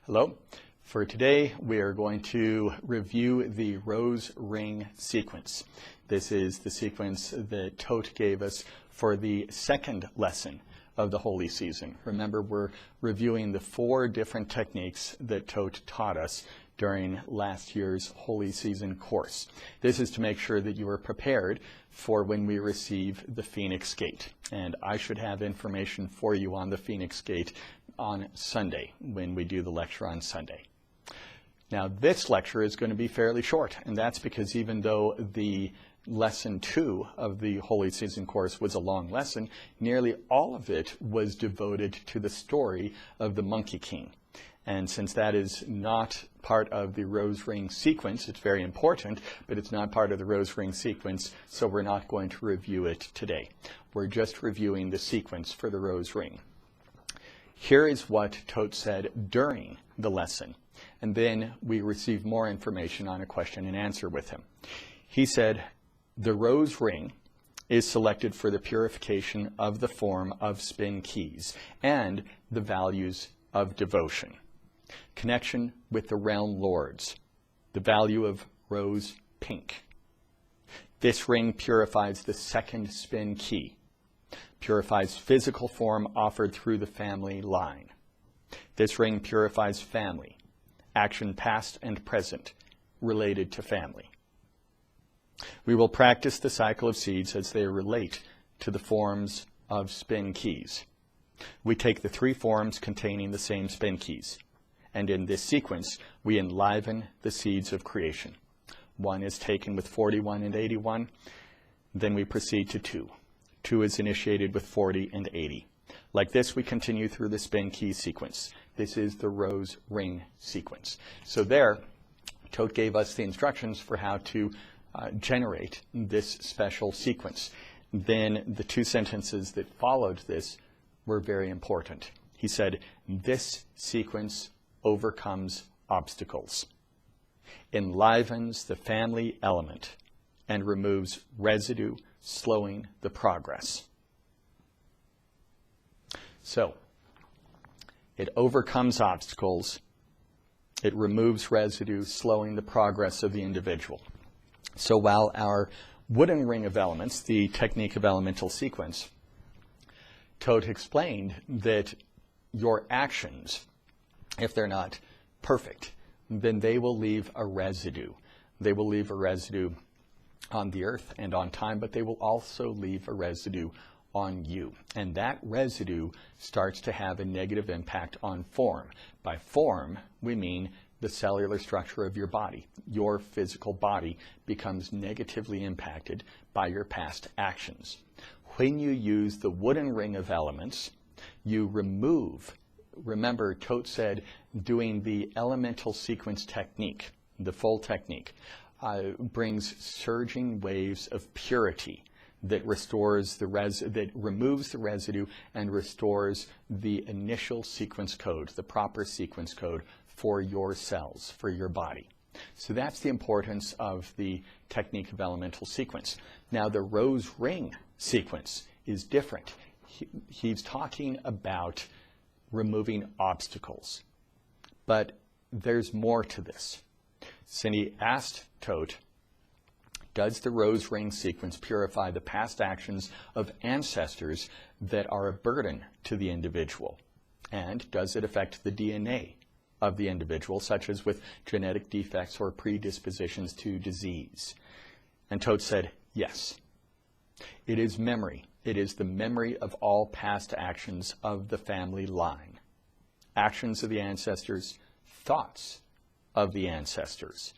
Hello. For today, we are going to review the rose ring sequence. This is the sequence that Tote gave us for the second lesson of the Holy Season. Remember, we're reviewing the 4 different techniques that Tote taught us during last year's Holy Season course. This is to make sure that you are prepared for when we receive the Phoenix Gate. And I should have information for you on the Phoenix Gate on Sunday, when we do the lecture on Sunday. Now, this lecture is going to be fairly short, and that's because even though the lesson 2 of the Holy Season course was a long lesson, nearly all of it was devoted to the story of the Monkey King. And since that is not part of the rose ring sequence, it's very important, but it's not part of the rose ring sequence, so we're not going to review it today. We're just reviewing the sequence for the rose ring. Here is what Tote said during the lesson, and then we received more information on a question and answer with him. He said, the rose ring is selected for the purification of the form of spin keys and the values of devotion. Connection with the realm lords, the value of rose pink. This ring purifies the second spin key, purifies physical form offered through the family line. This ring purifies family, action past and present related to family. We will practice the cycle of seeds as they relate to the forms of spin keys. We take the 3 forms containing the same spin keys, and in this sequence, we enliven the seeds of creation. 1 is taken with 41 and 81, then we proceed to 2. 2 is initiated with 40 and 80. Like this, we continue through the spin key sequence. This is the rose ring sequence. So there, Tote gave us the instructions for how to generate this special sequence. Then the 2 sentences that followed this were very important. He said, this sequence overcomes obstacles, enlivens the family element, and removes residue, slowing the progress. So, it overcomes obstacles, it removes residue, slowing the progress of the individual. So while our wooden ring of elements, the technique of elemental sequence, Tote explained that your actions, if they're not perfect, then they will leave a residue. They will leave a residue on the earth and on time, but they will also leave a residue on you. And that residue starts to have a negative impact on form. By form, we mean the cellular structure of your body. Your physical body becomes negatively impacted by your past actions. When you use the wooden ring of elements, you remove, remember Tote said doing the elemental sequence technique, the full technique, brings surging waves of purity that restores that removes the residue and restores the initial sequence code, the proper sequence code for your cells, for your body. So that's the importance of the technique of elemental sequence. Now the rose ring sequence is different. He's talking about removing obstacles, but there's more to this. Cindy asked Tote, does the rose ring sequence purify the past actions of ancestors that are a burden to the individual? And does it affect the DNA of the individual, such as with genetic defects or predispositions to disease? And Tote said, yes. It is memory. It is the memory of all past actions of the family line. Actions of the ancestors, thoughts of the ancestors.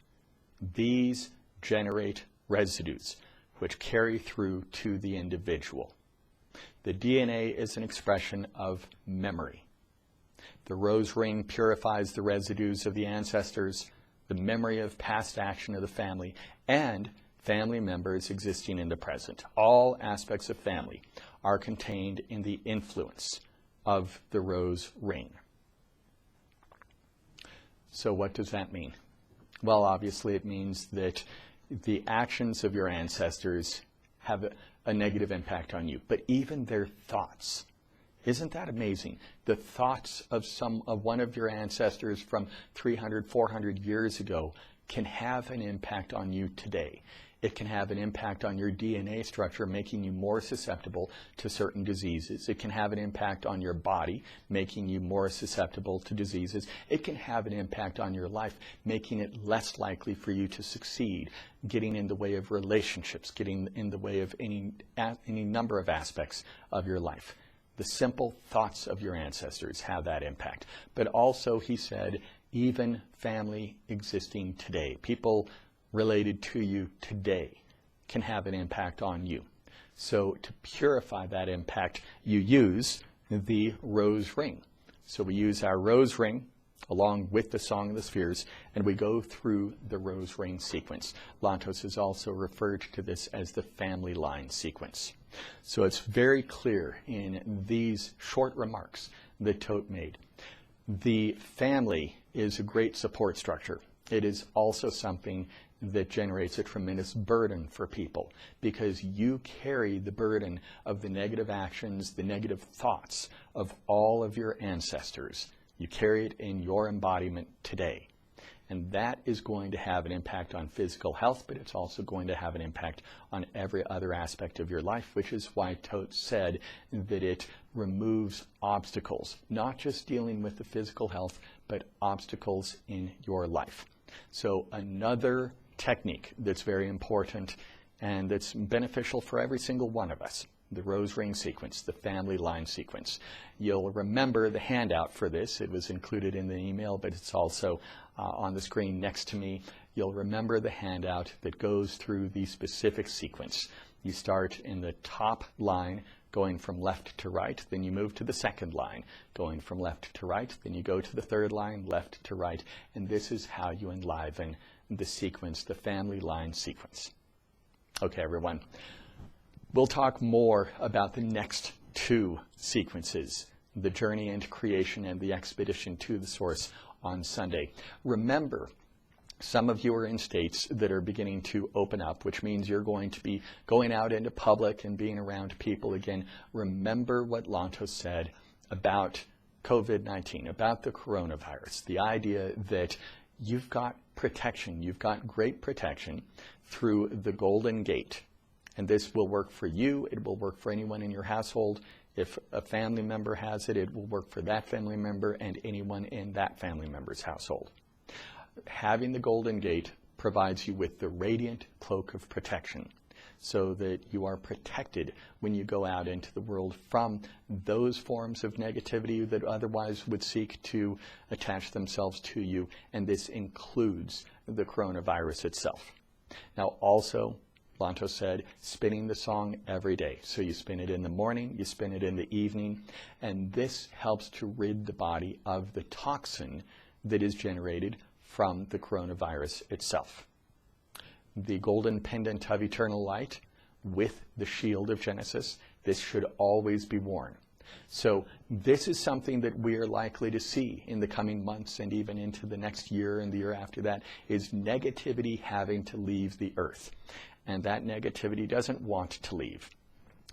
These generate residues which carry through to the individual. The DNA is an expression of memory. The rose ring purifies the residues of the ancestors, the memory of past action of the family, and family members existing in the present. All aspects of family are contained in the influence of the rose ring. So what does that mean? Well, obviously it means that the actions of your ancestors have a negative impact on you, but even their thoughts Isn't that amazing? The thoughts of one of your ancestors from 300, 400 years ago can have an impact on you today. It can have an impact on your DNA structure, making you more susceptible to certain diseases. It can have an impact on your body, making you more susceptible to diseases. It can have an impact on your life, making it less likely for you to succeed, getting in the way of relationships, getting in the way of any number of aspects of your life. The simple thoughts of your ancestors have that impact. But also, he said, even family existing today, people related to you today, can have an impact on you. So to purify that impact, you use the rose ring. So we use our rose ring along with the Song of the Spheres, and we go through the rose ring sequence. Lantos has also referred to this as the family line sequence. So it's very clear in these short remarks that Thoth made. The family is a great support structure. It is also something that generates a tremendous burden for people, because you carry the burden of the negative actions, the negative thoughts of all of your ancestors. You carry it in your embodiment today. And that is going to have an impact on physical health, but it's also going to have an impact on every other aspect of your life, which is why Thoth said that it removes obstacles, not just dealing with the physical health, but obstacles in your life. So another technique that's very important and that's beneficial for every single one of us, the rose ring sequence, the family line sequence. You'll remember the handout for this. It was included in the email, but it's also on the screen next to me. You'll remember the handout that goes through the specific sequence. You start in the top line, going from left to right, then you move to the second line, going from left to right, then you go to the third line, left to right, and this is how you enliven the sequence, the family line sequence. Okay, everyone. We'll talk more about the next two sequences, the journey into creation and the expedition to the source, on Sunday. Remember, some of you are in states that are beginning to open up, which means you're going to be going out into public and being around people again. Remember what Lantos said about COVID-19, about the coronavirus, the idea that you've got protection, you've got great protection through the Golden Gate. And this will work for you, it will work for anyone in your household. If a family member has it, it will work for that family member and anyone in that family member's household. Having the Golden Gate provides you with the radiant cloak of protection, so that you are protected when you go out into the world from those forms of negativity that otherwise would seek to attach themselves to you, and this includes the coronavirus itself. Now also, Lantos said, spinning the song every day. So you spin it in the morning, you spin it in the evening, and this helps to rid the body of the toxin that is generated from the coronavirus itself. The golden pendant of eternal light with the shield of Genesis, this should always be worn. So this is something that we are likely to see in the coming months and even into the next year and the year after that, is negativity having to leave the earth. And that negativity doesn't want to leave,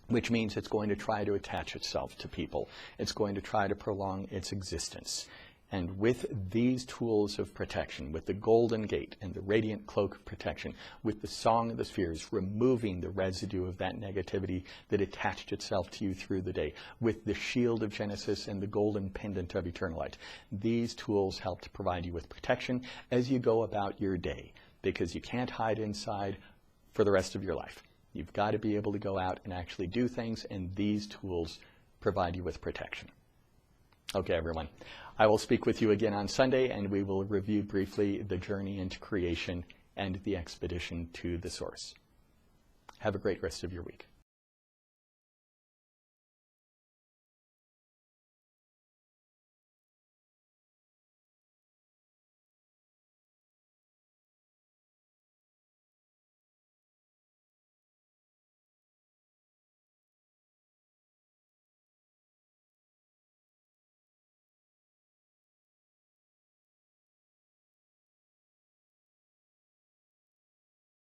which means it's going to try to attach itself to people. It's going to try to prolong its existence. And with these tools of protection, with the Golden Gate and the Radiant Cloak of Protection, with the Song of the Spheres, removing the residue of that negativity that attached itself to you through the day, with the Shield of Genesis and the Golden Pendant of Eternal Light, these tools help to provide you with protection as you go about your day, because you can't hide inside for the rest of your life. You've got to be able to go out and actually do things, and these tools provide you with protection. Okay, everyone. I will speak with you again on Sunday, and we will review briefly the journey into creation and the expedition to the source. Have a great rest of your week.